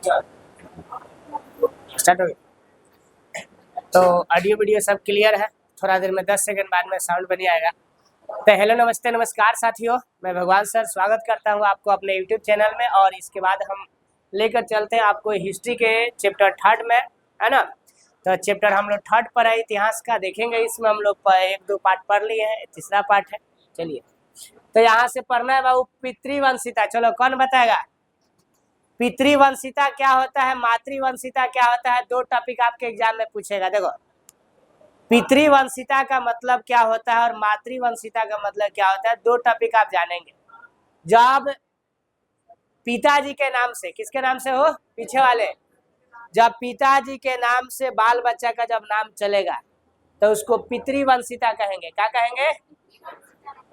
Start हो गया। तो ऑडियो वीडियो सब क्लियर है, थोड़ा देर में 10 सेकंड बाद में साउंड बनी आएगा। तो हेलो नमस्ते नमस्कार साथियों, मैं भगवान सर स्वागत करता हूं आपको अपने यूट्यूब चैनल में। और इसके बाद हम लेकर चलते हैं आपको हिस्ट्री के चैप्टर 3 में, है ना। तो चैप्टर हम लोग 3 पर है, इतिहास का देखेंगे। इसमें हम लोग 1-2 पार्ट पढ़ लिए हैं, तीसरा पार्ट है। चलिए, तो यहाँ से पढ़ना है बाबू पितृवंशिता। चलो कौन बताएगा पितृवंशिता क्या होता है, मातृवंशिता क्या होता है। 2 टॉपिक आपके एग्जाम में पूछेगा। देखो, पितृवंशिता का मतलब क्या होता है और मातृवंशिता का मतलब क्या होता है, 2 टॉपिक आप जानेंगे। जब पिताजी के नाम से, किसके नाम से हो, पीछे वाले, जब पिताजी के नाम से बाल बच्चा का जब नाम चलेगा तो उसको पितृवंशिता कहेंगे। क्या कहेंगे?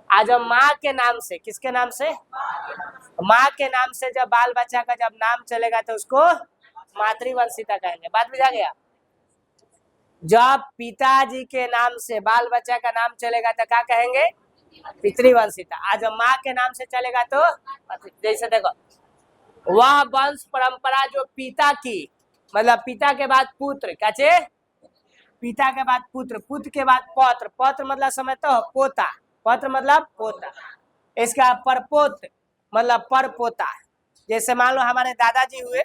आज जब माँ के नाम से, किसके नाम से, माँ के नाम से जब बाल बच्चा का जब नाम चलेगा तो उसको मातृवंशिता कहेंगे। बात बुझा गया? जब पिताजी के नाम से बाल बच्चा का नाम चलेगा तो क्या कहेंगे? पितृवंशिता। आज जब माँ के नाम से चलेगा तो, जैसे देखो, वह वंश परंपरा जो पिता की, मतलब पिता के बाद पुत्र, क्या, पिता के बाद पुत्र, पुत्र के बाद पौत्र, पौत्र मतलब समझते हो, पोता, पौत्र मतलब पोता, इसका परपोत्र मतलब परपोता। जैसे मान लो हमारे दादाजी हुए,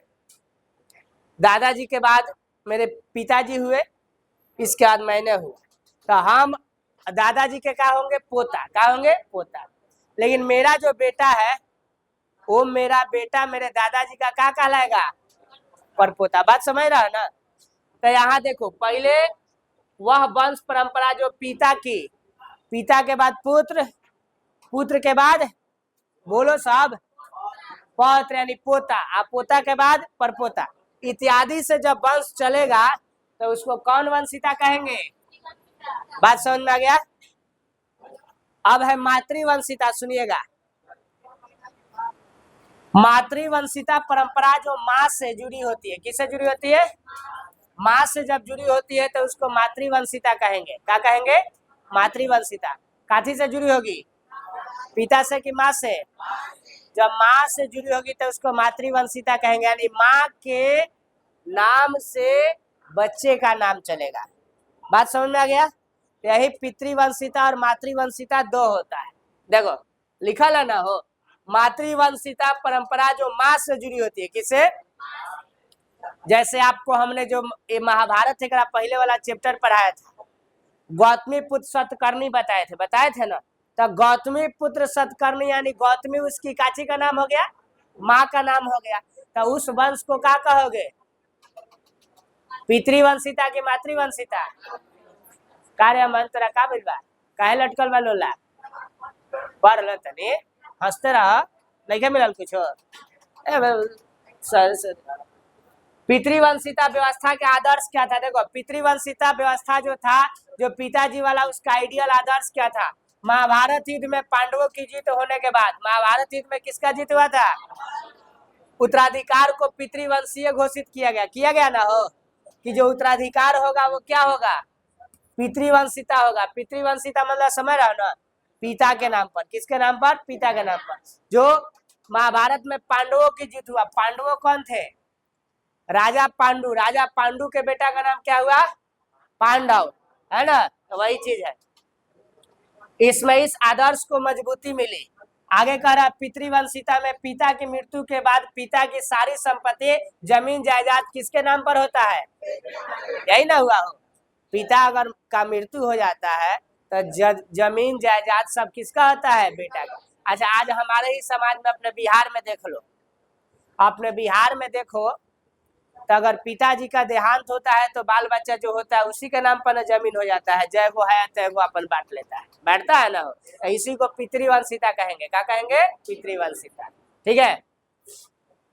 दादाजी के बाद मेरे पिताजी हुए, इसके बाद मैंने हूँ, तो हम दादाजी के क्या होंगे? पोता। क्या होंगे? पोता। लेकिन मेरा जो बेटा है वो मेरा बेटा मेरे दादाजी का क्या कहलाएगा? परपोता। बात समझ रहा है ना। तो यहाँ देखो, पहले वह वंश परंपरा जो पिता की, पिता के बाद पुत्र, पुत्र के बाद बोलो सब, पौत्र यानी पोता, पोता के बाद परपोता इत्यादि से जब वंश चलेगा तो उसको कौन वंशिता कहेंगे? बात समझ में आ गया? अब है मातृवंशिता। सुनिएगा, मातृवंशिता परंपरा जो माँ से जुड़ी होती है, किससे जुड़ी होती है? माँ से जब जुड़ी होती है तो उसको मातृवंशिता कहेंगे। क्या कहेंगे? मातृवंशिता। काथी से जुड़ी होगी? पिता से कि माँ से? जब माँ से जुड़ी होगी तो उसको मातृवंशिता कहेंगे, यानी माँ के नाम से बच्चे का नाम चलेगा। बात समझ में आ गया? यही पितृवंशिता और मातृवंशिता 2 होता है। देखो लिखा है ना, हो मातृवंशिता परंपरा जो माँ से जुड़ी होती है, किसे? जैसे आपको हमने जो महाभारत एक पहले वाला चैप्टर पढ़ाया था, गौतमी पुत्र सतकर्णी बताए थे ना। तो गौतमी पुत्र सतकर्णी यानी गौतमी उसकी काची का नाम हो गया, माँ का नाम हो गया। तो उस वंश को क्या कहोगे? पितृवंशिता की मातृवंशिता? कार्य मंत्र का बिलबा काहे लटकल बा लोला, पढ़ लो तनी, हंसते रह, नहीं मिलल कुछो। पितृवंशिता व्यवस्था के आदर्श क्या था? देखो, पितृवंशिता व्यवस्था जो था, जो पिताजी वाला, उसका आइडियल आदर्श क्या था? महाभारत युद्ध में पांडवों की जीत होने के बाद, महाभारत युद्ध में किसका जीत हुआ था? उत्तराधिकार को पितृवंशीय घोषित किया गया ना, हो कि जो उत्तराधिकार होगा वो क्या होगा? पितृवंशिता होगा। पितृवंशिता मतलब समझ रहा हो ना, पिता के नाम पर। किसके नाम पर? पिता के नाम पर। जो महाभारत में पांडवों की जीत हुआ, पांडवों कौन थे? राजा पांडु। राजा पांडु के बेटा का नाम क्या हुआ? पांडव, है ना। तो वही चीज है, इसमें इस आदर्श को मजबूती मिली। आगे कह रहा, पितृवंशिता में पिता की मृत्यु के बाद पिता की सारी संपत्ति, जमीन जायदाद किसके नाम पर होता है? यही ना हुआ हो, पिता अगर का मृत्यु हो जाता है तो जमीन जायदाद सब किसका होता है? बेटा का। अच्छा, आज हमारे ही समाज में, अपने बिहार में देख लो, अपने बिहार में देखो, तो अगर पिताजी का देहांत होता है तो बाल बच्चा जो होता है उसी के नाम पर जमीन हो जाता है, जय गो है तय गो अपन बांट लेता है, बैठता है ना। इसी को पितृवंशिता कहेंगे। क्या कहेंगे? पितृवंशिता। ठीक है।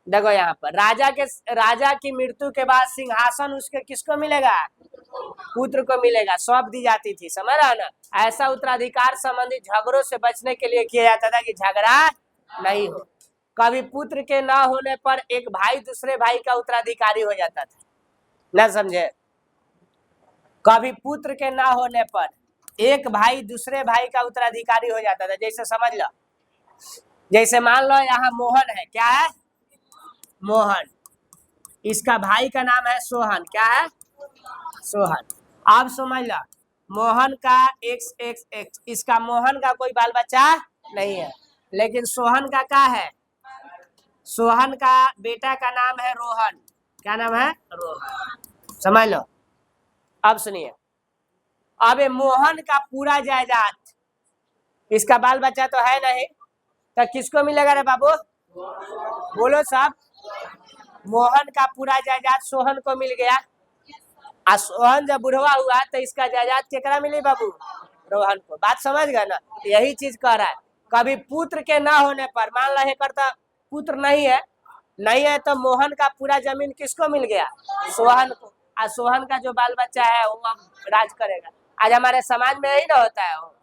देखो यहाँ पर राजा की मृत्यु के बाद सिंहासन उसके किसको मिलेगा? पुत्र को मिलेगा। सौंप दी जाती थी, समझ रहा है ना। ऐसा उत्तराधिकार संबंधी झगड़ों से बचने के लिए किया जाता था कि झगड़ा नहीं हो। कभी पुत्र के न होने पर एक भाई दूसरे भाई का उत्तराधिकारी हो जाता था, ना समझे। कभी पुत्र के न होने पर एक भाई दूसरे भाई का उत्तराधिकारी हो जाता था। जैसे समझ लो, जैसे मान लो यहाँ मोहन है, क्या है? मोहन। इसका भाई का नाम है सोहन। क्या है? सोहन। अब समझ लो, मोहन का एक्स एक्स एक्स, इसका मोहन का कोई बाल बच्चा नहीं है, लेकिन सोहन का क्या है? सोहन का बेटा का नाम है रोहन। क्या नाम है? रोहन। समझ लो। अब सुनिए, अब ये मोहन का पूरा जायदाद, इसका बाल बच्चा तो है नहीं, तो किसको मिलेगा रे बाबू? बोलो सब। मोहन का पूरा जायदाद सोहन को मिल गया, और सोहन जब बुढ़वा हुआ तो इसका जायदाद केकरा मिली बाबू? रोहन को। बात समझ गए ना? यही चीज कह रहा है। कभी पुत्र के ना होने पर, मान लो है करता पुत्र नहीं है, नहीं है तो मोहन का पूरा जमीन किसको मिल गया? सोहन को। और सोहन का जो बाल बच्चा है वो अब राज करेगा। आज हमारे समाज में यही ना होता है, वो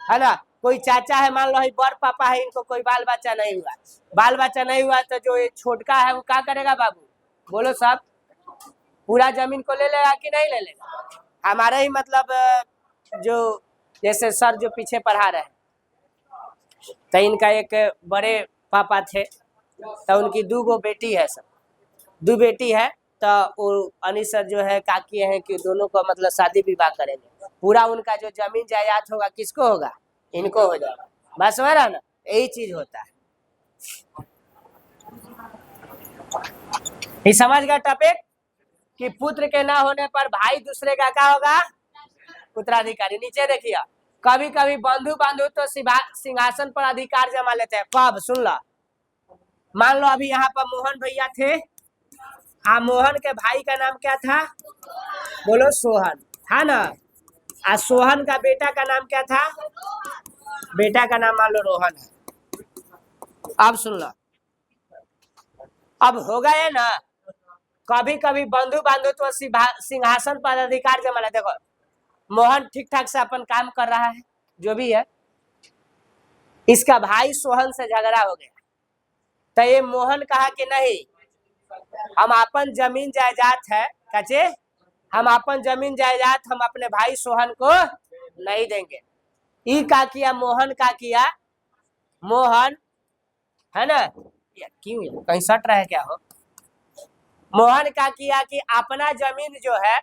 है ना? कोई चाचा है, मान लो बड़ पापा है, इनको कोई बाल बच्चा नहीं हुआ, बाल बच्चा नहीं हुआ तो जो ये छोटका है वो क्या करेगा बाबू? बोलो सब। पूरा जमीन को ले लेगा कि नहीं ले लेगा? हमारे ही मतलब जो जैसे सर जो पीछे पढ़ा रहे हैं, तो इनका एक बड़े पापा थे, तो उनकी 2 गो बेटी है, सब 2 बेटी है, तो वो अनिस सर जो है काकी हैं कि दोनों को मतलब शादी विवाह करेंगे, पूरा उनका जो जमीन जायदाद होगा किसको होगा? इनको हो जाएगा। बस हो रहा ना? यही चीज होता है। ये समझ गया टॉपिक कि पुत्र के ना होने पर भाई दूसरे का क्या होगा? उत्तराधिकारी। नीचे देखिए, कभी कभी बंधु बांधु तो सिंहासन पर अधिकार जमा लेते हैं। कब? सुन लो, मान लो अभी यहाँ पर मोहन भैया थे, हाँ, मोहन के भाई का नाम क्या था? बोलो सोहन, था ना? और सोहन का बेटा का नाम क्या था? बेटा का नाम मान लो रोहन है। अब सुन लो, अब हो गए ना, कभी कभी बंधु बांधु तो सिंहासन पर अधिकार जमा लेते। देखो मोहन ठीक ठाक से अपन काम कर रहा है, जो भी है, इसका भाई सोहन से झगड़ा हो गया, तो ये मोहन कहा कि नहीं, हम अपन जमीन जायदाद है कचे, हम अपन जमीन जायदाद हम अपने भाई सोहन को नहीं देंगे। ई का किया मोहन, का किया मोहन, है ना? क्यों कहीं सट रहा है क्या? हो मोहन का किया कि अपना जमीन जो है,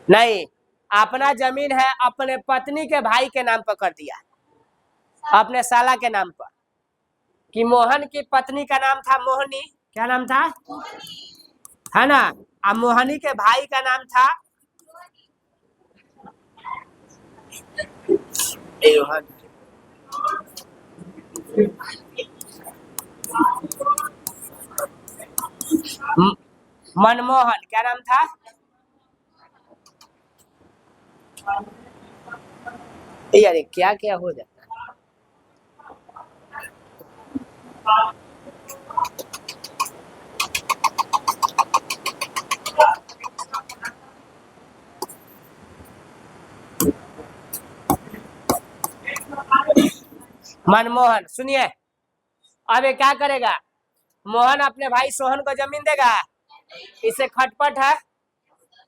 नहीं, अपना जमीन है अपने पत्नी के भाई के नाम पर कर दिया, अपने साला के नाम पर। कि मोहन की पत्नी का नाम था मोहनी। क्या नाम था? है ना? अब मोहनी के भाई का नाम था मनमोहन। क्या नाम था? यार क्या क्या हो जाता है। मनमोहन। सुनिए, अब ये क्या करेगा? मोहन अपने भाई सोहन को जमीन देगा, इसे खटपट है।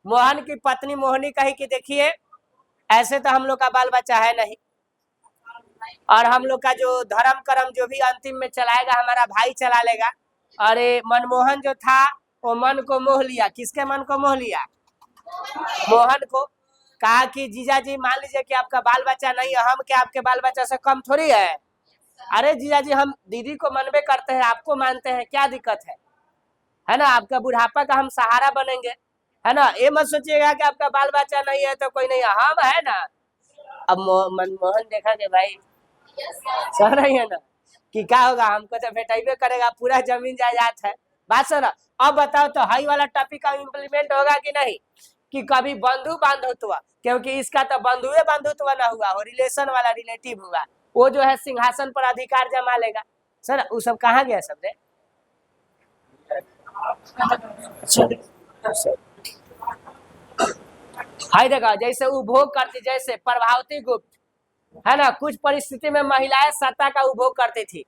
मोहन की पत्नी मोहनी कही कि देखिए ऐसे तो हम लोग का बाल बच्चा है नहीं, और हम लोग का जो धर्म कर्म जो भी अंतिम में चलाएगा हमारा भाई चला लेगा। अरे मनमोहन जो था वो मन को मोह लिया। किसके मन को मोह लिया? मोहन को। कहा कि जीजा जी मान लीजिए कि आपका बाल बच्चा नहीं है, हम क्या आपके बाल बच्चा से कम थोड़ी है? अरे जीजा जी हम दीदी को मनबे करते हैं, आपको मानते हैं, क्या दिक्कत है ना? आपका बुढ़ापा का हम सहारा बनेंगे, है ना? ये मत सोचिएगा कि आपका बाल बच्चा नहीं है तो कोई नहीं है, हम है ना। अब मनमोहन देखा कि भाई सह रही है ना, कि क्या होगा, हमको तो भेटाइबे करेगा, पूरा जमीन जायदाद है। बात सुनो, अब बताओ तो हाई वाला टॉपिक का इम्प्लीमेंट होगा कि नहीं? कि कभी बंधु बांधुत्व, क्योंकि इसका तो बंधुए बंधुत्व ना हुआ, वो रिलेशन वाला रिलेटिव हुआ, वो जो है सिंहासन पर अधिकार जमा लेगा। सर वो सब कहाँ गया सब रे? हाय देखा, जैसे उपभोग करती, जैसे प्रभावती गुप्त, है ना, कुछ परिस्थिति में महिलाएं सत्ता का उपभोग करती थी।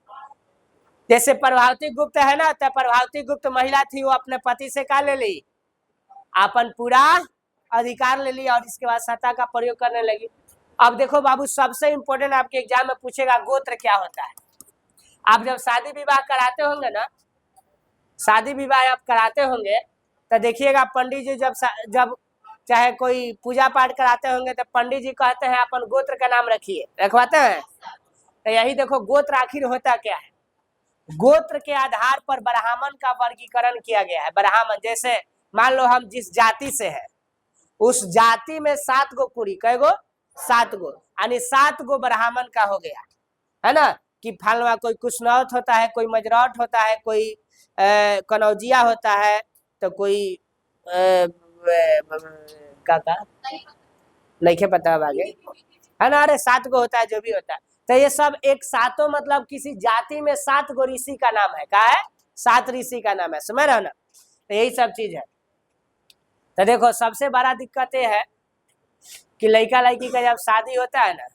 जैसे प्रभावती गुप्त है ना, तो प्रभावती गुप्त महिला थी, वो अपने पति से क्या ले ली? अपन पूरा अधिकार ले लिया, और इसके बाद सत्ता का प्रयोग करने लगी। अब देखो बाबू, सबसे इंपॉर्टेंट आपके एग्जाम में पूछेगा गोत्र क्या होता है। आप जब शादी विवाह कराते होंगे ना, शादी विवाह आप कराते होंगे तो देखिएगा पंडित जी जब चाहे कोई पूजा पाठ कराते होंगे तो पंडित जी कहते हैं अपन गोत्र का नाम रखिए, रखवाते हैं। तो यही देखो गोत्र आखिर होता क्या है। गोत्र के आधार पर ब्राह्मण का वर्गीकरण किया गया है। ब्राह्मण जैसे मान लो हम जिस जाति से है उस जाति में 7 गो कुड़ी, कै गो? 7 गो, यानी 7 गो ब्राह्मण का हो गया, है ना। कि फलवा कोई कुशनौत होता है, कोई मजरौट होता है, कोई कनौजिया होता है, तो कोई का नहीं के पता आगे, है ना। अरे 7 गो होता है, जो भी होता है। तो ये सब एक सातों मतलब किसी जाति में 7 गो ऋषि का नाम है। क्या है? 7 ऋषि का नाम है, समझ रहे हो ना। तो यही सब चीज है। तो देखो सबसे बड़ा दिक्कत ये है कि लड़का लड़की का जब शादी होता है ना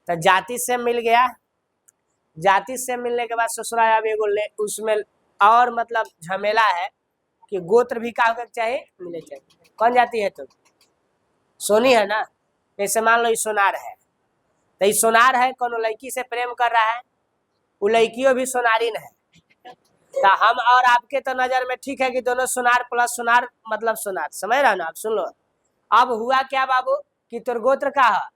तो जाति से मिल गया, जाति से मिलने के बाद ससुराल अब एगो उसमें और मतलब झमेला है कि गोत्र भी का होकर चाहिए, मिले चाहिए। कौन जाति है तुम? सोनी है ना। जैसे मान लो सोनार है, तो ये सोनार है, कौन लड़की से प्रेम कर रहा है, वो लड़कियों भी सोनारिन है। तो हम और आपके तो नजर में ठीक है कि दोनों सोनार प्लस सोनार मतलब सोनार, समझ रहे हो ना। आप सुन लो, अब हुआ क्या बाबू कि तोर गोत्र का है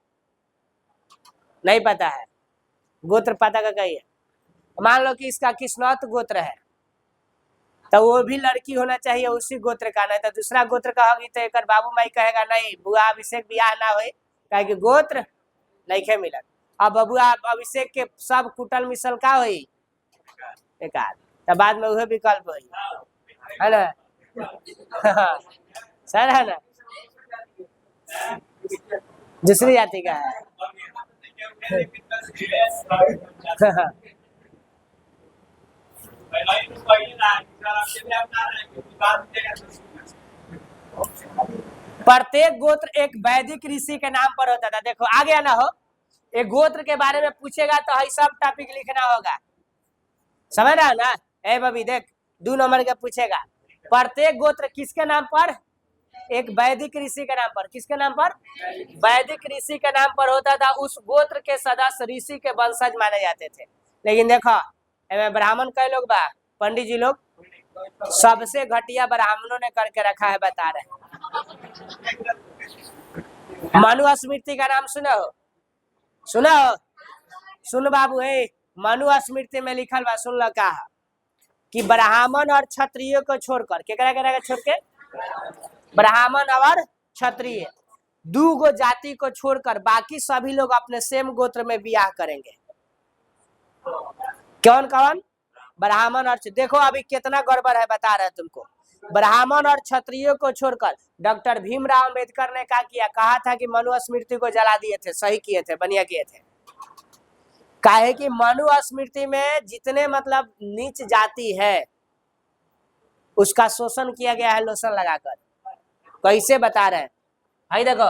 नहीं पता है, गोत्र पता का कही है। मान लो कि इसका किस्नौत गोत्र है, तो वो भी लड़की होना चाहिए उसी गोत्र का, नहीं तो दूसरा गोत्र का होगी तो एक बाबू माई कहेगा नहीं बुआ अभिषेक बियाह ना हो, कहे कि गोत्र नहीं खे मिलत। अब बबुआ अभिषेक के सब कुटल मिसल का हुई एकाध, तो बाद में वह विकल्प हुई, है ना। सर है ना, दूसरी जाति का है। प्रत्येक गोत्र एक वैदिक ऋषि के नाम पर होता था। देखो आ गया ना हो, एक गोत्र के बारे में पूछेगा तो है सब टॉपिक लिखना होगा, समझ रहा है ना। ए बबी देख 2 नंबर का पूछेगा, प्रत्येक गोत्र किसके नाम पर? एक वैदिक ऋषि के नाम पर। किसके नाम पर? वैदिक ऋषि के नाम पर होता था। उस गोत्र के सदस्य ऋषि के वंशज माने जाते थे। लेकिन देखो ब्राह्मण कई लोग बा, पंडित जी लोग सबसे घटिया ब्राह्मणों ने करके रखा है, बता रहे। मनुस्मृति का नाम सुना हो? सुना हो? सुन बाबू, है मनुस्मृति में लिखल बा, सुन लो का कि ब्राह्मण और क्षत्रिय को छोड़कर, केकरा छोड़ के? ब्राह्मण और क्षत्रिय 2 गो जाति को छोड़कर बाकी सभी लोग अपने सेम गोत्र में ब्याह करेंगे। कौन कौन? ब्राह्मण और, देखो अभी कितना गड़बड़ है, बता रहे तुमको। ब्राह्मण और क्षत्रियो को छोड़कर डॉक्टर भीमराव अंबेडकर ने क्या किया, कहा था कि मनुस्मृति को जला दिए थे, सही किए थे, बढ़िया किए थे। काहे कि मनुस्मृति में जितने मतलब नीच जाति है उसका शोषण किया गया है लोशन लगाकर। कैसे बता रहे हैं, हाई देखो,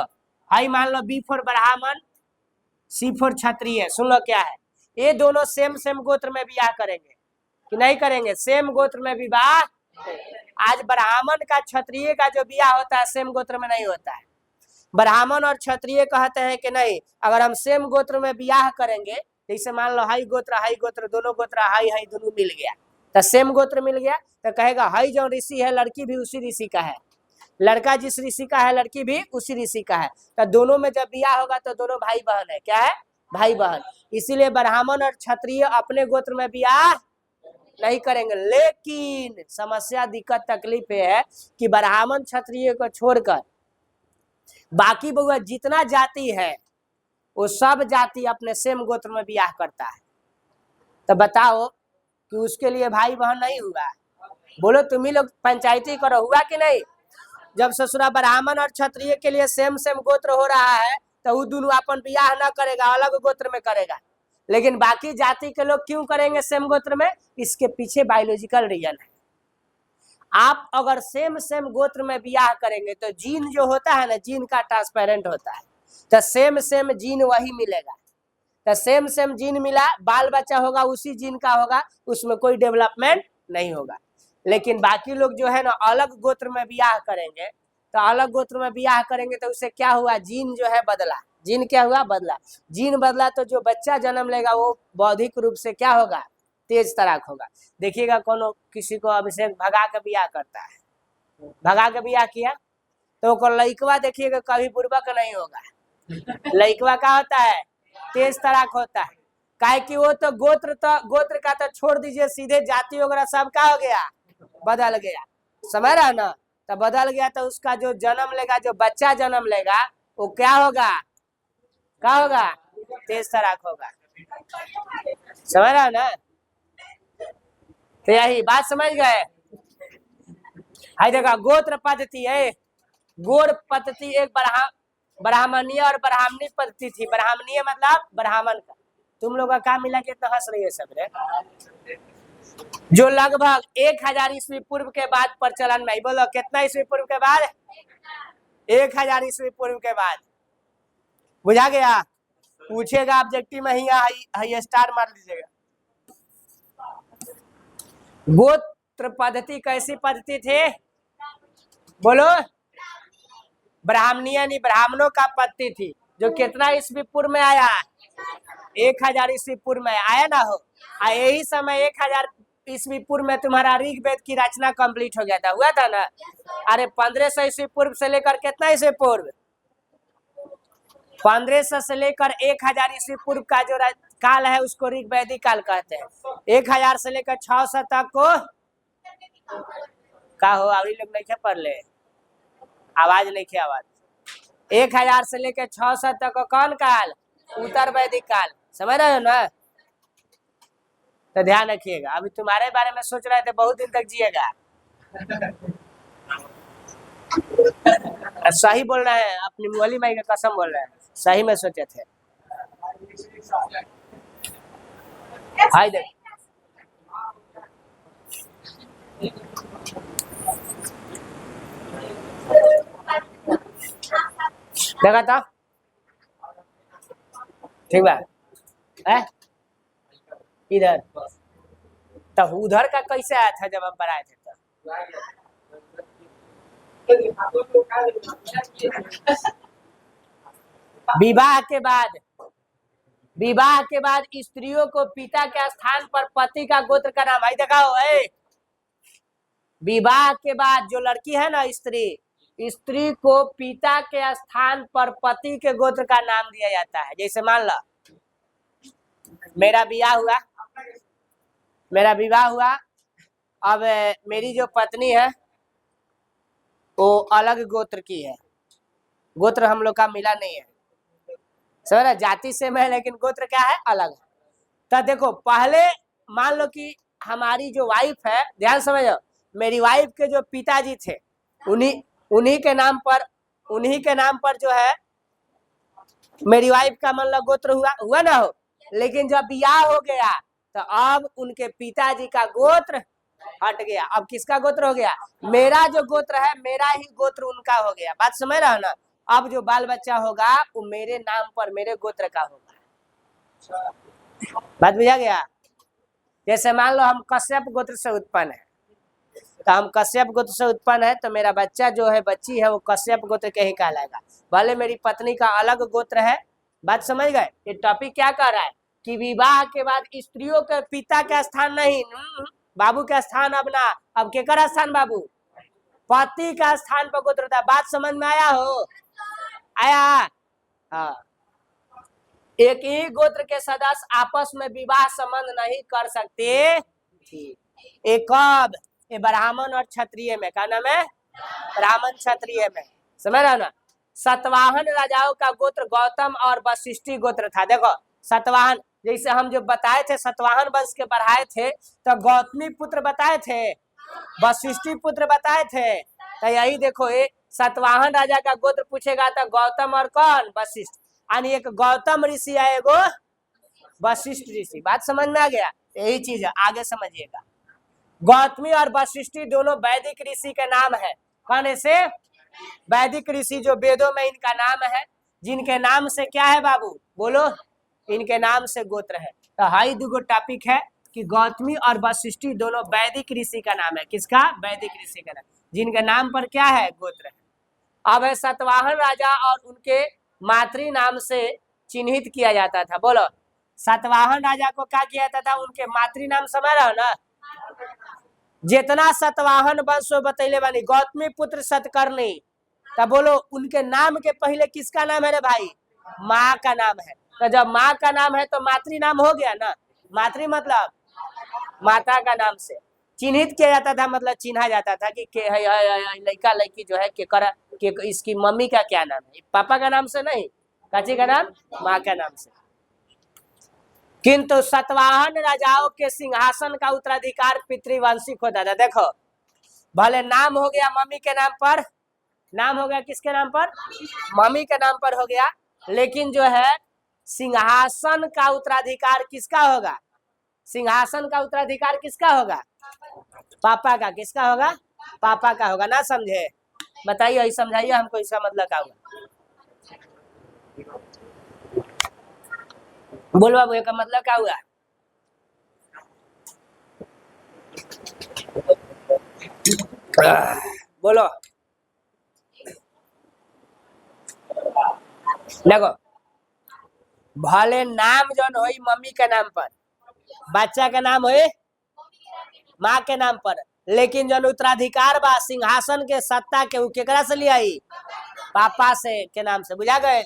हाई मान लो बी फॉर ब्राह्मण, सी फॉर क्षत्रिय। सुन लो क्या है, ये दोनों सेम गोत्र में विवाह करेंगे कि नहीं करेंगे? सेम गोत्र में विवाह। आज ब्राह्मण का क्षत्रिय का जो विवाह होता है सेम गोत्र में नहीं होता है। ब्राह्मण और क्षत्रिय कहते हैं कि नहीं, अगर हम सेम गोत्र में विवाह करेंगे, जैसे मान लो हाई गोत्र दोनों गोत्र हाई दोनों मिल गया, तो सेम गोत्र मिल गया, तो कहेगा हाई जो ऋषि है लड़की भी उसी ऋषि का है, लड़का जिस ऋषि का है लड़की भी उसी ऋषि का है। तो दोनों में जब विवाह होगा तो दोनों भाई बहन है। क्या है? भाई बहन। इसीलिए ब्राह्मण और क्षत्रिय अपने गोत्र में विवाह नहीं करेंगे। लेकिन समस्या, दिक्कत, तकलीफ है कि ब्राह्मण क्षत्रिय को छोड़कर बाकी बहुआ जितना जाति है वो सब जाति अपने सेम गोत्र में विवाह करता है। तो बताओ कि उसके लिए भाई बहन नहीं हुआ? बोलो तुम ही लोग पंचायती करो, हुआ कि नहीं? जब ससुरा ब्राह्मण और क्षत्रिय के लिए सेम गोत्र हो रहा है तो वो दोनों अपन विवाह ना करेगा, अलग गोत्र में करेगा। लेकिन बाकी जाति के लोग क्यों करेंगे सेम गोत्र में? इसके पीछे बायोलॉजिकल रीजन है। आप अगर सेम गोत्र में विवाह करेंगे तो जीन जो होता है ना, जीन का ट्रांसपेरेंट होता है, तो सेम जीन वही मिलेगा। तो सेम जीन मिला, बाल बच्चा होगा उसी जीन का होगा, उसमें कोई डेवलपमेंट नहीं होगा। लेकिन बाकी लोग जो है ना अलग गोत्र में विवाह करेंगे, तो अलग गोत्र में विवाह करेंगे तो उससे क्या हुआ, जीन जो है बदला। जीन क्या हुआ? बदला। जीन बदला तो जो बच्चा जन्म लेगा वो बौद्धिक रूप से क्या होगा? तेज तराक होगा। देखिएगा कोनो किसी को अभिषेक भगा के बियाह करता है, भगा के बियाह किया तो को लइकवा देखिएगा कभी बुर्बक नहीं होगा, लइकवा का होता है तेज तराक होता है। काहे कि वो तो गोत्र का तो छोड़ दीजिए, सीधे जाति वगैरह सब का हो गया, बदल गया, समझ रहा ना। तो बदल गया तो उसका जो जन्म लेगा, जो बच्चा जन्म लेगा वो क्या होगा, क्या होगा, तेज तराक होगा, समझ रहा ना। तो यही बात समझ गए। हाय देखा गोत्र पद्धति है, गोत्र पद्धति एक ब्राह्मणीय और ब्राह्मणी पद्धति थी। ब्राह्मणीय मतलब ब्राह्मण का। तुम लोग का क्या मिला के इतना हंस रही है सब रे, जो लगभग 1000 ईस्वी पूर्व के बाद प्रचलन में। बोलो कितना ईस्वी पूर्व के बाद, 1000 ईस्वी पूर्व के बाद, बुझा गया। पूछेगा ऑब्जेक्टिव में ही स्टार मार लीजिएगा। गोत्र पद्धति कैसी पद्धति थी, बोलो, ब्राह्मणीय नहीं, ब्राह्मणों का पद्धति थी, जो कितना ईस्वी पूर्व में आया, 1000 ईस्वी पूर्व में आया ना हो। यही समय 1000 ईस्वी पूर्व में तुम्हारा ऋग्वेद की रचना कंप्लीट हो गया था, हुआ था ना। अरे 1500 ईस्वी पूर्व से लेकर कितना ईस्वी पूर्व, 1500 से लेकर 1000 ईस्वी पूर्व का जो काल है उसको ऋग्वैदिक काल कहते हैं। 1000 से लेकर 600 तक को का हो, अभी लोग नहीं पढ़ ले, आवाज नहीं खे आवाज। 1000 से लेकर 600 तक को कौन काल, उत्तर वैदिक काल, समझ रहे हो ना। तो ध्यान रखिएगा, अभी तुम्हारे बारे में सोच रहे थे, बहुत दिन तक जिएगा। सही बोल रहे हैं, अपनी मुअल्ली माई का कसम बोल रहे हैं, सही में सोचे थे। हाय देख देखा था, ठीक बा है इधर। तो उधर का कैसे आया था जब हम पर आए थे तो, विवाह के बाद स्त्रियों को पिता के स्थान पर पति का गोत्र का नाम, आई दिखाओ। विवाह के बाद जो लड़की है ना, स्त्री को पिता के स्थान पर पति के गोत्र का नाम दिया जाता है। जैसे मान लो मेरा विवाह हुआ, अब मेरी जो पत्नी है वो अलग गोत्र की है, गोत्र हम लोग का मिला नहीं है, समझ, जाति से मैं, लेकिन गोत्र क्या है, अलग। तो देखो पहले मान लो कि हमारी जो वाइफ है, ध्यान समझो, मेरी वाइफ के जो पिताजी थे उन्हीं के नाम पर जो है मेरी वाइफ का मान लो गोत्र हुआ ना हो। लेकिन जब ब्याह हो गया तो अब उनके पिताजी का गोत्र हट गया, अब किसका गोत्र हो गया, मेरा जो गोत्र है, मेरा ही गोत्र उनका हो गया। बात समझ रहा हो ना। अब जो बाल बच्चा होगा वो मेरे नाम पर, मेरे गोत्र का होगा। बात बुझा गया। जैसे मान लो हम कश्यप गोत्र से उत्पन्न है, तो हम कश्यप गोत्र से उत्पन्न है, तो मेरा बच्चा जो है, बच्ची है, वो कश्यप गोत्र के ही कहलाएगा, भले मेरी पत्नी का अलग गोत्र है। बात समझ गए। ये टॉपिक क्या कह रहा है कि विवाह के बाद स्त्रियों के पिता का स्थान नहीं, बाबू का स्थान, अब केकर स्थान, बाबू, पति का स्थान पर गोत्र था। बात समझ में आया हो, आया। हाँ, एक ही गोत्र के सदस्य आपस में विवाह संबंध नहीं कर सकते थी। एक कब, ये ब्राह्मण और क्षत्रिय में, क्या नाम है, ब्राह्मण क्षत्रिय में, समझ रहे हो ना। सतवाहन राजाओं का गोत्र गौतम और वशिष्ठी गोत्र था। देखो सतवाहन, जैसे हम जो बताए थे सतवाहन वंश के बढ़ाए थे, तो गौतमी पुत्र बताए थे, वशिष्ठी पुत्र बताए थे। तो यही देखो, ये सतवाहन राजा का गोत्र पूछेगा तो गौतम और कौन, वशिष्ठ, यानी एक गौतम ऋषि है, एगो वशिष्ठ ऋषि। बात समझ में आ गया। यही चीज है, आगे समझिएगा। गौतमी और वशिष्ठी दोनों वैदिक ऋषि के नाम है। कौन ऐसे वैदिक ऋषि जो वेदों में इनका नाम है, जिनके नाम से क्या है बाबू, बोलो, इनके नाम से गोत्र है। तो हाई दुगो टॉपिक है कि गौतमी और वशिष्ठी दोनों वैदिक ऋषि का नाम है। किसका, वैदिक ऋषि का नाम, जिनके नाम पर क्या है, गोत्र है। अब सतवाहन राजा और उनके मातृ नाम से चिन्हित किया जाता था। बोलो, सतवाहन राजा को क्या किया जाता था? उनके मातृ नाम समझ रहा ना? जितना सतवाहन वंश बतैले बानी, गौतमी पुत्र सतकर्णी, तब बोलो उनके नाम के पहले किसका नाम है रे भाई? माँ का नाम है। तो जब माँ का नाम है तो मातृ नाम हो गया ना। मातृ मतलब माता का नाम से चिन्हित किया जाता था, मतलब चिन्हा जाता था कि लड़का लड़की जो है के इसकी मम्मी का क्या नाम है, पापा का नाम से नहीं, काची का नाम, माँ का नाम से। किंतु सतवाहन राजाओं के सिंहासन का उत्तराधिकार पितृवंशिक होता था। देखो भले नाम हो गया मम्मी के नाम पर, नाम हो गया किसके नाम पर? मम्मी के नाम पर हो गया, लेकिन जो है सिंहासन का उत्तराधिकार किसका होगा? सिंहासन का उत्तराधिकार किसका होगा? पापा का। किसका होगा? पापा का होगा। ना समझे? बताइए, समझाइए हमको इसका मतलब क्या होगा। बोल बाबू, इसका मतलब क्या हुआ? बोलो। देखो भले नाम जौन हो मम्मी के नाम पर, बच्चा का नाम हो माँ के नाम पर, लेकिन जौन उत्तराधिकार बा सिंहासन के सत्ता के, केकरा से लिया? पापा से के नाम से। बुझा गए?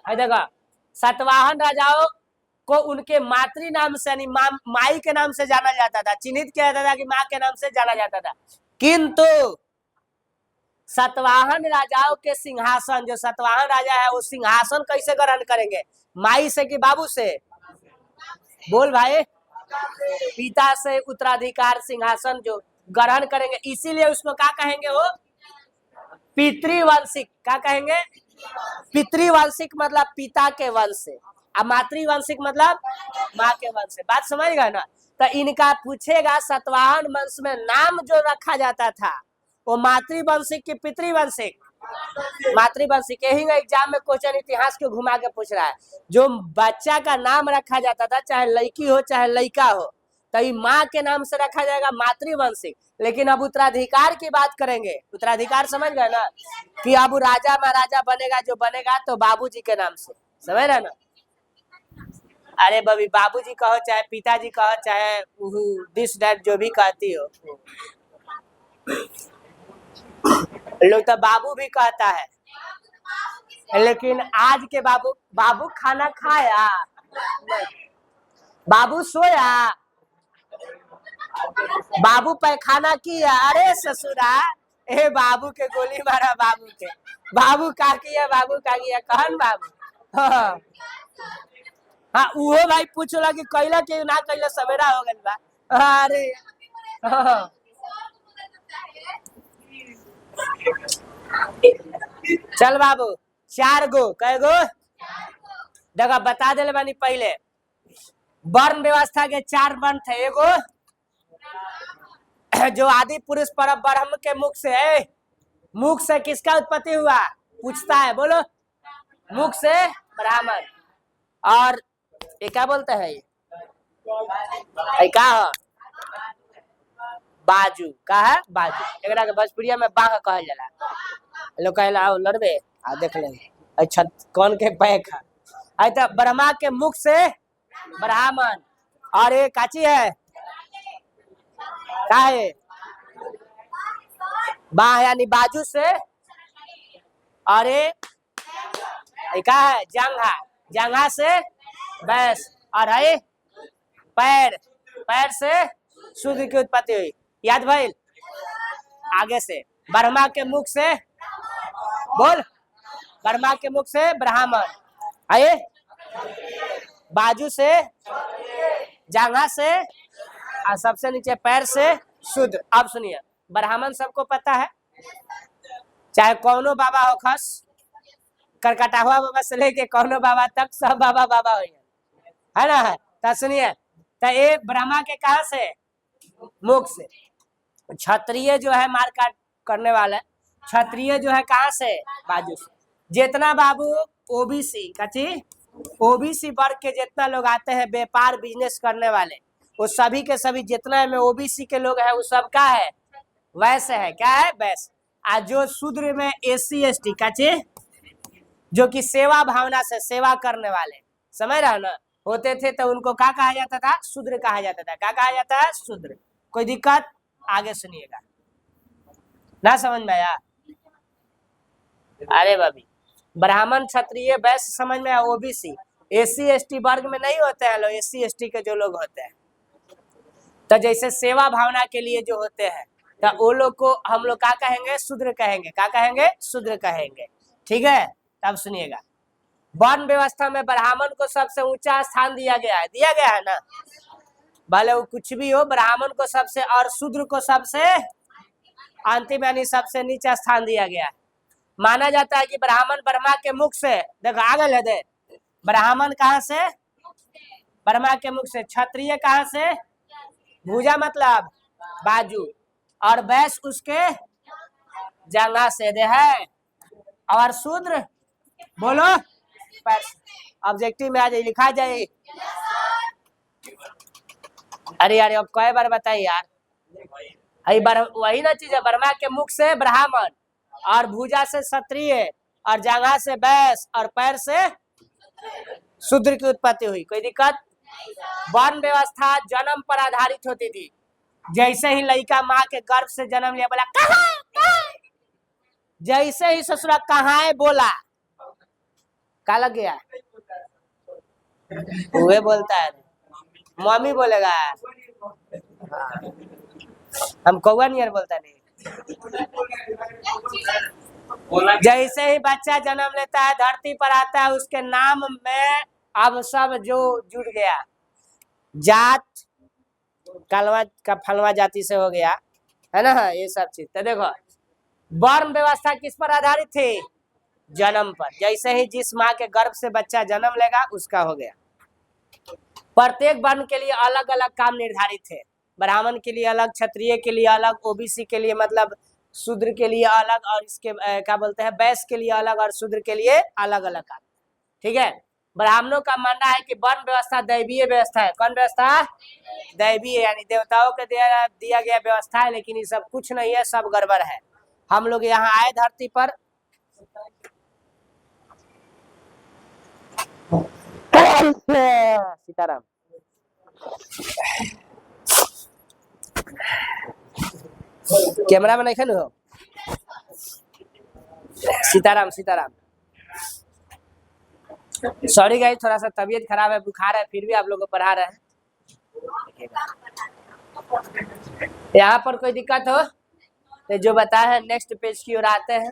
देखो सतवाहन राजाओं को उनके मातृ नाम से यानी माई के नाम से जाना जाता था, चिन्हित किया जाता था कि माँ के नाम से जाना जाता था। किंतु सतवाहन राजाओं के सिंहासन, जो सतवाहन राजा है वो सिंहासन कैसे ग्रहण करेंगे? माई से कि बाबू से? बोल भाई। पिता से उत्तराधिकार सिंहासन जो ग्रहण करेंगे, इसीलिए उसको क्या कहेंगे? वो पितृवंशिक। क्या कहेंगे? पितृवंशिक मतलब पिता के वंश से, और मातृवंशिक मतलब माँ के वंश से। बात समझ गए ना? तो इनका पूछेगा सतवाहन वंश में नाम जो रखा जाता था वो मातृवंशिक की पितृवंशिक? मातृवंशिक। यही एग्जाम में क्वेश्चन इतिहास को घुमा के पूछ रहा है। जो बच्चा का नाम रखा जाता था, चाहे लड़की हो चाहे लड़का हो, तो माँ के नाम से रखा जाएगा मातृवंशिक। लेकिन अब उत्तराधिकार की बात करेंगे। उत्तराधिकार समझ गए ना? कि अब राजा महाराजा बनेगा जो बनेगा तो बाबूजी के नाम से। समझ रहे ना? अरे बबी, बाबूजी कहो चाहे पिताजी कहो चाहे दिस डैट जो भी कहती हो, लोग तो बाबू भी कहता है, लेकिन आज के बाबू, बाबू खाना खाया, बाबू सोया, बाबू पैखाना किया। अरे ससुरा, ए बाबू के गोली मारा, बाबू के, बाबू का किया, बाबू का किया, कहन बाबू। हाँ वो भाई पूछला कि कैला के ना कैला, सवेरा हो गइल बा। अरे चल बाबू, 4 गो, कै गो? देखो बता दे बानी पहले, वर्ण व्यवस्था के 4 वर्ण थे। एगो जो आदि पुरुष पर ब्रह्म के मुख से है, मुख से किसका उत्पत्ति हुआ? पूछता है, बोलो। मुख से ब्राह्मण। और ये क्या बोलते हैं? क्या है? बाजू। का है? बाजू। एकरा के भोजपुरिया में बाघ कहल जाला। लोग कहला आओ लड़बे, आ देख ले अच्छा कौन के पैक है। आई तो ब्रह्मा के मुख से ब्राह्मण। और ये काची है? का है? बाह यानी बाजू से। और ये क्या है? जंघा। जंघा से बैस। और है पैर। पैर से सूर्य की उत्पत्ति हुई। याद भाई? आगे से ब्रह्मा के मुख से, बोल, ब्रह्मा के मुख से ब्राह्मण, आए बाजू से, जांघा से, और सबसे नीचे पैर से शुद्ध। अब सुनिए, ब्राह्मण सबको पता है, चाहे कौनो बाबा हो, खस करकटाहुआ बाबा से लेके कौनो बाबा तक सब बाबा बाबा हो, है ना? तो सुनिए, तो ये ब्रह्मा के कहा से? मुख से। क्षत्रिय जो है मार काट करने वाला, क्षत्रिय जो है कहाँ से? बाजू से। जितना बाबू ओबीसी कची, ओबीसी वर्ग के जितना लोग आते हैं व्यापार बिजनेस करने वाले, वो सभी के सभी जितना में ओबीसी के लोग हैं वो सब का है? वैसे है। क्या है? वैसे। आज जो शूद्र में एससी एसटी कची, जो कि सेवा भावना से सेवा करने वाले, समझ रहा ना? होते थे तो उनको क्या कहा जाता था? शूद्र कहा जाता था। क्या कहा जाता है? शूद्र। कोई दिक्कत? आगे सुनिएगा। ना समझ में आया? अरे भाभी, ब्राह्मण क्षत्रिय वैश्य समझ में आया? ओबीसी एससी एसटी वर्ग में नहीं होते हैं लोग। एससी एसटी के जो लोग होते हैं तो जैसे सेवा भावना के लिए जो होते हैं तो वो लोग को हम लोग क्या कहेंगे? शूद्र कहेंगे। क्या कहेंगे? शूद्र कहेंगे। ठीक है, अब सुनिएगा। वर्ण व्यवस्था में ब्राह्मण को सबसे ऊंचा स्थान दिया गया है। दिया गया है ना? भले वो कुछ भी हो, ब्राह्मण को सबसे और शूद्र को सबसे अंतिम यानी सबसे नीचा स्थान दिया गया है। माना जाता है कि ब्राह्मण ब्रह्मा के मुख से, देखो आगे ले दे, ब्राह्मण कहाँ से? ब्रह्मा के मुख से। क्षत्रिय कहाँ से? भुजा मतलब बाजू, और वैश्य उसके जंगा से दे है, और शूद्र बोलो पैर। ऑब्जेक्टिव में आ जाए, लिखा जाए। अरे यार अब कई बार बताइए यार, वही ना चीज है। ब्रह्मा के मुख से ब्राह्मण, और भुजा से क्षत्रिय, और जंघा से वैश्य, और पैर से शूद्र की उत्पत्ति हुई। कोई दिक्कत? वर्ण व्यवस्था जन्म पर आधारित होती थी। जैसे ही लड़का माँ के गर्भ से जन्म लिया, बोला कहाँ, जैसे ही ससुरा कहाँ है बोला, क्या लग गया? वह बोलता है मम्मी बोलेगा। हम कौआ नहीं बोलता नहीं। जैसे ही बच्चा जन्म लेता है, धरती पर आता है, उसके नाम में अब सब जो जुड़ गया, जात कलवा का फलवा जाति से हो गया है ना, ये सब चीज। तो देखो वर्ण व्यवस्था किस पर आधारित थी? जन्म पर। जैसे ही जिस माँ के गर्भ से बच्चा जन्म लेगा उसका हो गया। प्रत्येक वर्ण के लिए अलग अलग काम निर्धारित थे। ब्राह्मण के लिए अलग, क्षत्रिय के लिए अलग, ओबीसी के लिए मतलब शूद्र के लिए अलग, और इसके क्या बोलते हैं वैश्य के लिए अलग, और शूद्र के लिए अलग अलग काम। ठीक है, ब्राह्मणों का मानना है कि वर्ण व्यवस्था दैवीय व्यवस्था है। कौन व्यवस्था? दैवीय, यानी देवताओं के दिया गया व्यवस्था है, लेकिन ये सब कुछ नहीं है, सब गड़बड़ है। हम लोग यहाँ आए धरती पर सीताराम, कैमरा में नहीं हो। सीताराम सीताराम। सॉरी गाइस, थोड़ा सा तबीयत खराब है, बुखार है, फिर भी आप लोग को पढ़ा रहे हैं। यहाँ पर कोई दिक्कत हो तो जो बताया है नेक्स्ट पेज की ओर आते हैं।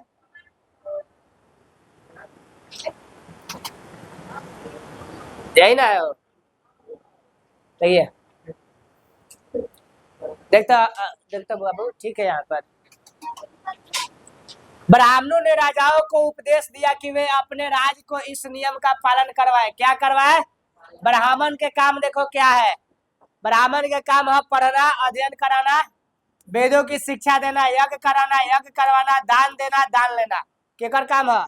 यही ना है, सही है। देखता बाबू, ठीक है। यहाँ पर ब्राह्मणों ने राजाओं को उपदेश दिया कि वे अपने राज को इस नियम का पालन करवाए। क्या करवाए? ब्राह्मण के काम देखो क्या है। ब्राह्मण के काम है पढ़ना, अध्ययन कराना, वेदों की शिक्षा देना, यज्ञ कराना, यज्ञ करवाना, दान देना, दान लेना। केकर काम है?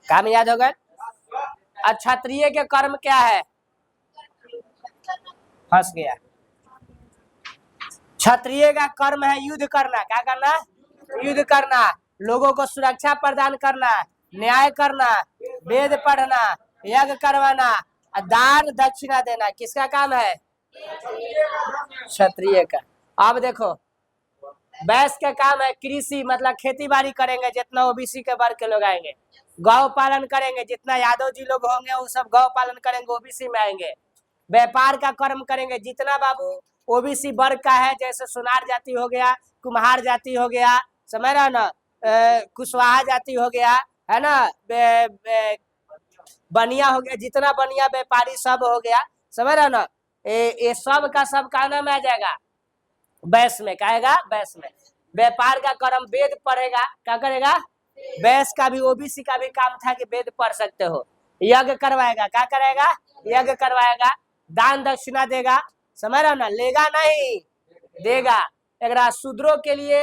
काम याद हो गए? और क्षत्रिय के कर्म क्या है? फंस गया। क्षत्रिय का कर्म है युद्ध करना। क्या करना? युद्ध करना, लोगों को सुरक्षा प्रदान करना, न्याय करना, वेद पढ़ना, यज्ञ करवाना, दान दक्षिणा देना। किसका काम है? क्षत्रिय का। अब देखो वैश्य का काम है कृषि, मतलब खेती बाड़ी करेंगे, जितना ओबीसी के वर्ग के लोग आएंगे। गौ पालन करेंगे, जितना यादव जी लोग होंगे वो सब गौ पालन करेंगे, ओबीसी में आएंगे। व्यापार का कर्म करेंगे, जितना बाबू ओबीसी वर्ग का है, जैसे सुनार जाति हो गया, कुम्हार जाति हो गया, समझ रहा ना, कुशवाहा जाति हो गया, है ना, बनिया हो गया, जितना बनिया व्यापारी सब हो गया, समझ रहा ना, ये सब का सब का नाम आ जाएगा वैश्य में। कहेगा वैश्य में। व्यापार का कर्म वेद पढ़ेगा। क्या करेगा? वैश्य का भी ओबीसी का भी काम था कि वेद पढ़ सकते हो। यज्ञ करवाएगा। क्या करेगा? यज्ञ करवाएगा। दान दक्षिणा देगा, समझ रहा ना, लेगा नहीं देगा। अगर शूद्रों के लिए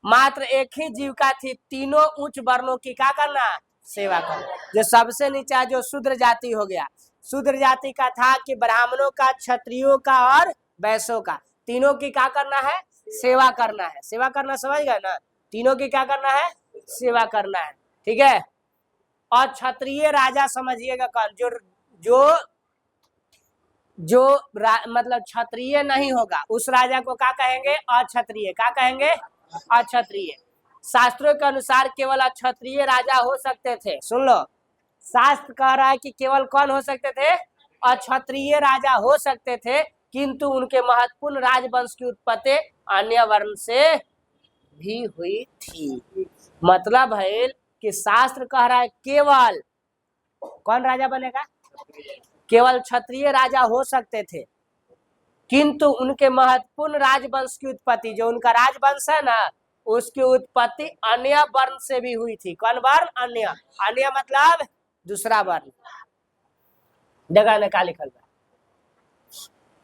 मात्र एक ही जीविका थी, तीनों उच्च वर्णों की क्या करना? सेवा करना। जो सबसे नीचा जो शूद्र जाति हो गया, शूद्र जाति का था कि ब्राह्मणों का, क्षत्रियों का और वैश्यों का, तीनों की क्या करना है? सेवा करना है। सेवा करना समझ गए ना? तीनों की क्या करना है? सेवा करना है। ठीक है। और क्षत्रिय राजा समझिएगा कौन? जो जो मतलब क्षत्रिय नहीं होगा उस राजा को क्या कहेंगे? अक्षत्रिय। क्या कहेंगे? अक्षत्रिय। शास्त्रों के अनुसार केवल अक्षत्रिय राजा हो सकते थे। सुन लो, शास्त्र कह रहा है कि केवल कौन हो सकते थे? अक्षत्रिय राजा हो सकते थे, किंतु उनके महत्वपूर्ण राजवंश की उत्पत्ति अन्य वर्ण से भी हुई थी। मतलब है कि शास्त्र कह रहा है केवल कौन राजा बनेगा? केवल क्षत्रिय राजा हो सकते थे, किंतु उनके महत्वपूर्ण राजवंश की उत्पत्ति, जो उनका राजवंश है ना, उसकी उत्पत्ति अन्य वर्ण से भी हुई थी। कौन वर्ण? अन्य। अन्य मतलब दूसरा वर्ण। देखा ना क्या लिखल है?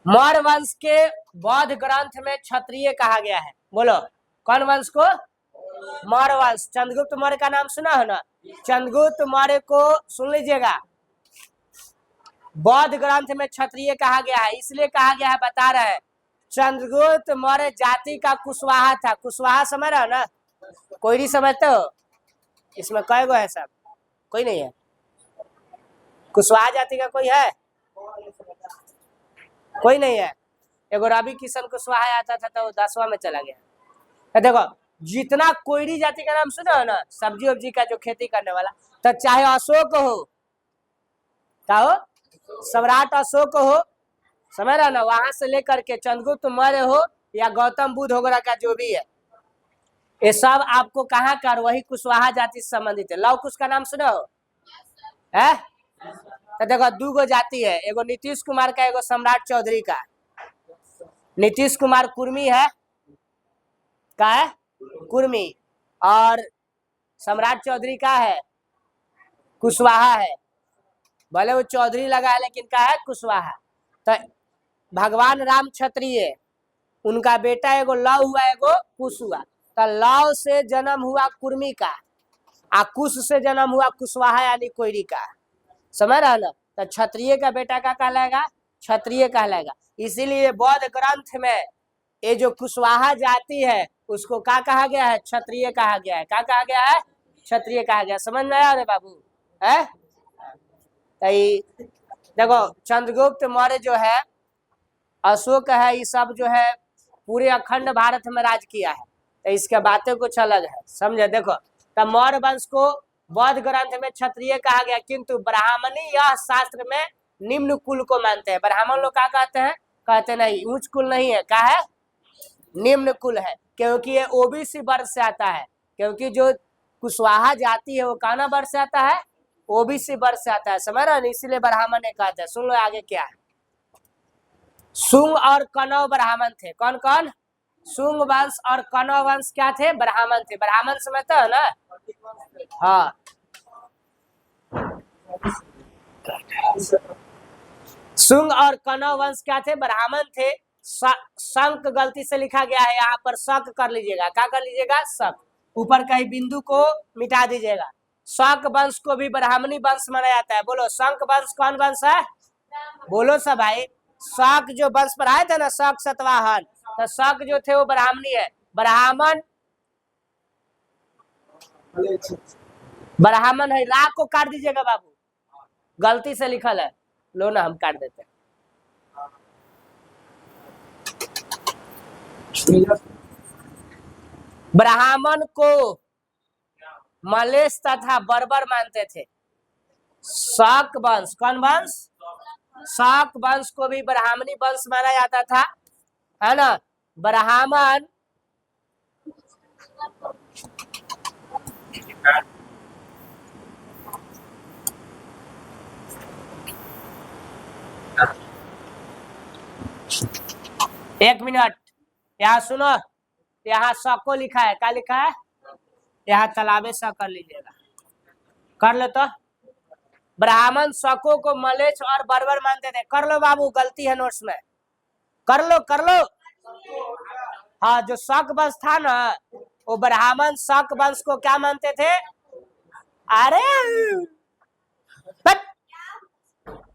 मौर्य वंश के बौद्ध ग्रंथ में क्षत्रिय कहा गया है। बोलो, कौन वंश को? मौर्य वंश। चंद्रगुप्त मौर्य का नाम सुना हो ना? चंद्रगुप्त मौर्य को सुन लीजिएगा, बौद्ध ग्रंथ में क्षत्रिय कहा गया है। इसलिए कहा गया है, बता रहे हैं, चंद्रगुप्त मौर्य जाति का कुशवाहा था। कुशवाहा समझ रहे हो ना? कोई समझते हो? इसमें कई गो है सब? कोई नहीं है? कुशवाहा जाति का कोई है? कोई नहीं है? एगो रवि किशन कुशवाहा आता था तो 10वां में चला गया। तो देखो, जितना कोयरी जाति का नाम सुना हो ना, सब्जी वब्जी का जो खेती करने वाला, तो चाहे अशोक हो, क्या हो, सम्राट अशोक हो, समझ रहा ना, वहां से लेकर के चंद्रगुप्त मौर्य हो या गौतम बुद्ध वगैरह का जो भी है, ये सब आपको कहाँ कर वही कुशवाहा जाति से संबंधित है। लव कुश का नाम सुना हो? है? तो देखो, 2 गो जाति है, एगो नीतीश कुमार का, एगो सम्राट चौधरी का। नीतीश कुमार कुर्मी है, का है? कुर्मी। और सम्राट चौधरी का है? कुशवाहा है। भले वो चौधरी लगा है, लेकिन का है? कुशवाहा। तो भगवान राम क्षत्रिय, उनका बेटा एगो लव हुआ, एगो कुश हुआ। तो लव से जन्म हुआ कुर्मी का, आ कुश से जन्म हुआ कुशवाहा यानी कोयरी का। समझ रहा ना? तो क्षत्रिय का बेटा का कहलाएगा? क्षत्रिय कहलाएगा। इसीलिए बौद्ध ग्रंथ में ये जो कुशवाहा जाति है उसको क्या कहा गया है? क्षत्रिय कहा गया है। क्या कहा गया है? क्षत्रिय कहा गया। समझ में आया रे बाबू? है? देखो, चंद्रगुप्त मौर्य जो है, अशोक है, ये सब जो है पूरे अखंड भारत में राज किया है। तो इसके बातें कुछ अलग है, समझे? देखो, तब मौर्य वंश को बौद्ध ग्रंथ में क्षत्रिय कहा गया, किंतु ब्राह्मणी यह शास्त्र में निम्न कुल को मानते हैं। ब्राह्मण लोग क्या कहते हैं? कहते नहीं, उच्च कुल नहीं है, क्या है? निम्न कुल है, क्योंकि ये ओबीसी वर्ग से आता है। क्योंकि जो कुशवाहा जाति है वो काना वर्ग से आता है? ओबीसी वर्ग से आता है। समझ रहे? इसीलिए ब्राह्मण ने कहते हैं। सुन लो आगे क्या है। शुंग और कनौ ब्राह्मण थे। कौन कौन? शुंग वंश और कनौ वंश क्या थे? ब्राह्मण थे। ब्राह्मण समझते हो ना? हाँ। शुंग और कनौ वंश क्या थे? ब्राह्मण थे। शंक गलती से लिखा गया है, यहाँ पर शक कर लीजिएगा। क्या कर लीजिएगा? शक। ऊपर कहीं बिंदु को मिटा दीजिएगा। शक वंश को भी ब्राह्मणी वंश माना जाता है। बोलो, शंक वंश कौन वंश है? बोलो सब भाई। शक जो वंश पर आए थे ना, शक सतवाहन, तो शक जो थे वो ब्राह्मणी है। ब्राह्मण ब्राह्मण है। रा को काट दीजिएगा बाबू, गलती से लिखल है। लो ना, हम काट देते हैं। ब्राह्मण को मलेश तथा बर्बर मानते थे। शक वंश, कौन वंश? शक वंश को भी ब्राह्मणी वंश माना जाता था, है ना? ब्राह्मण एक मिनट, यहाँ सुनो, यहाँ शको लिखा है। क्या लिखा है? यहाँ तालाबे सा कर लीजिएगा। कर लो तो। ब्राह्मण शको को मलेच्छ और बर्बर मानते थे। कर लो बाबू, गलती है नोट्स में। कर लो, कर लो। हाँ, जो शक वंश था ना, वो ब्राह्मण शक वंश को क्या मानते थे? अरे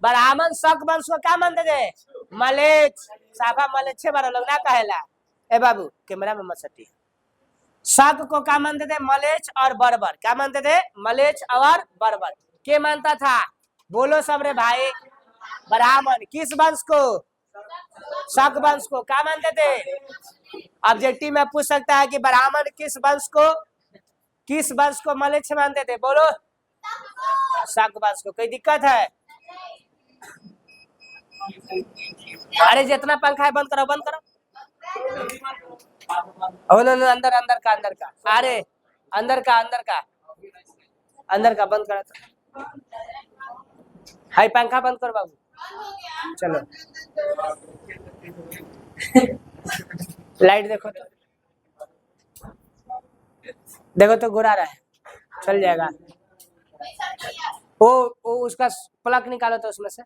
ब्राह्मण शक वंश को क्या मानते थे? मलेच्छ। साफा मलेच्छे बारह लोग ना कहेला। ए बाबू, कैमरा में मत सटिए। शक को क्या मानते थे? मलेच्छ और बर्बर। क्या मानते थे? मलेच्छ और बर्बर। के मानता था? बोलो सब रे भाई। ब्राह्मण। किस वंश को? शक वंश को। क्या मानते थे? ऑब्जेक्टिव में पूछ सकता है कि ब्राह्मण किस वंश को मलेच्छ मानते थे? बोलो। शक वंश को। कोई दिक्कत है? अरे जितना पंखा है बंद करो, बंद करो। अंदर का। अरे अंदर का बंद करा। हाई पंखा बंद करो बाबू। चलो लाइट देखो तो गुड़ा रहा है, चल जाएगा। वो उसका प्लग निकालो तो उसमें से।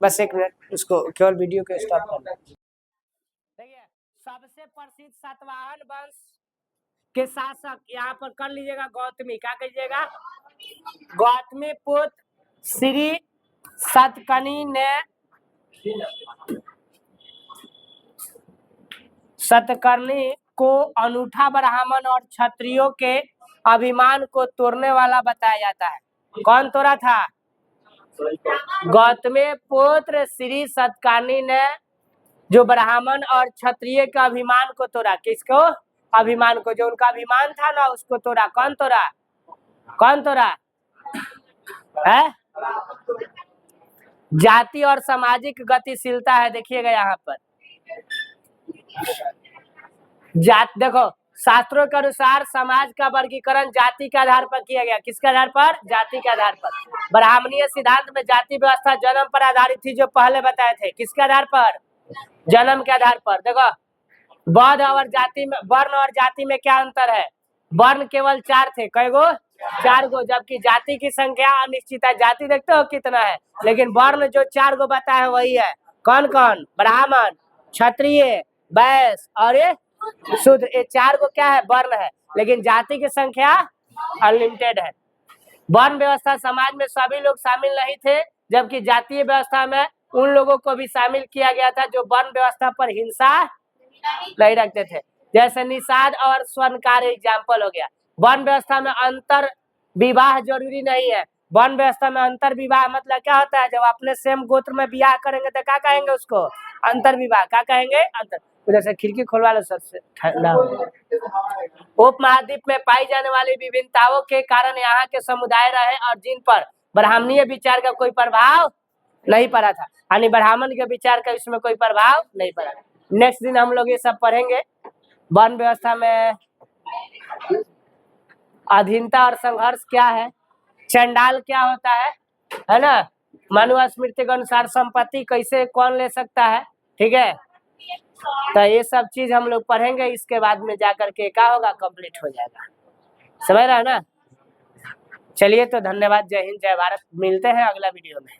बस 1 मिनट, उसको केवल वीडियो को स्टॉप करना। देखिए, सबसे प्रसिद्ध सातवाहन वंश के शासक यहाँ पर कर लीजिएगा गौतमी। क्या करिएगा? गौतमी पुत्र श्री सतकर्णी को अनूठा ब्राह्मण और क्षत्रियों के अभिमान को तोड़ने वाला बताया जाता है। कौन तोड़ा था? गौतमी पुत्र श्री सतकर्णी ने जो ब्राह्मण और क्षत्रिय के अभिमान को तोड़ा। किसको? अभिमान को। जो उनका अभिमान था ना, उसको तोड़ा। कौन तोड़ा है? जाति और सामाजिक गतिशीलता है, देखिएगा यहाँ पर। देखो, शास्त्रों के अनुसार समाज का वर्गीकरण जाति के आधार पर किया गया। किसके आधार पर? जाति के आधार पर। ब्राह्मणीय सिद्धांत में जाति व्यवस्था जन्म पर आधारित थी, जो पहले बताए थे। किसके आधार पर? जन्म के आधार पर। देखो, वर्ण और जाति में क्या अंतर है? वर्ण केवल 4 थे। कई गो? 4 गो। जबकि जाति की संख्या अनिश्चित है। जाति देखते हो कितना है, लेकिन वर्ण जो 4 गो बताया है वही है। कौन कौन? ब्राह्मण, क्षत्रिय, वैश्य और ये शूद्र। ये 4 गो क्या है? वर्ण है। लेकिन जाति की संख्या अनलिमिटेड है। वर्ण व्यवस्था समाज में सभी लोग शामिल नहीं थे, जबकि जातीय व्यवस्था में उन लोगों को भी शामिल किया गया था जो वर्ण व्यवस्था पर हिंसा नहीं रखते थे। जैसे निषाद और स्वर्णकार एग्जाम्पल हो गया। वर्ण व्यवस्था में अंतर विवाह जरूरी नहीं है। वर्ण व्यवस्था में अंतर विवाह मतलब क्या होता है? जब अपने सेम गोत्र में विवाह करेंगे तो क्या कहेंगे उसको? अंतर विवाह। क्या कहेंगे? अंतर। उधर से खिड़की खोलवा लो, सबसे ठंडा। उपमहाद्वीप में पाई जाने वाली विभिन्नताओं के कारण यहाँ के समुदाय रहे और जिन पर ब्राह्मणीय विचार का कोई प्रभाव नहीं पड़ा था, यानी ब्राह्मण के विचार का इसमें कोई प्रभाव नहीं पड़ा। नेक्स्ट दिन हम लोग ये सब पढ़ेंगे। वर्ण व्यवस्था में अधीनता और संघर्ष क्या है, चंडाल क्या होता है ना, मनुस्मृति के अनुसार संपत्ति कैसे कौन ले सकता है, ठीक है। तो ये सब चीज हम लोग पढ़ेंगे। इसके बाद में जाकर के क्या होगा? कंप्लीट हो जाएगा। समझ रहा है ना? चलिए तो धन्यवाद। जय हिंद, जय भारत। मिलते हैं अगला वीडियो में।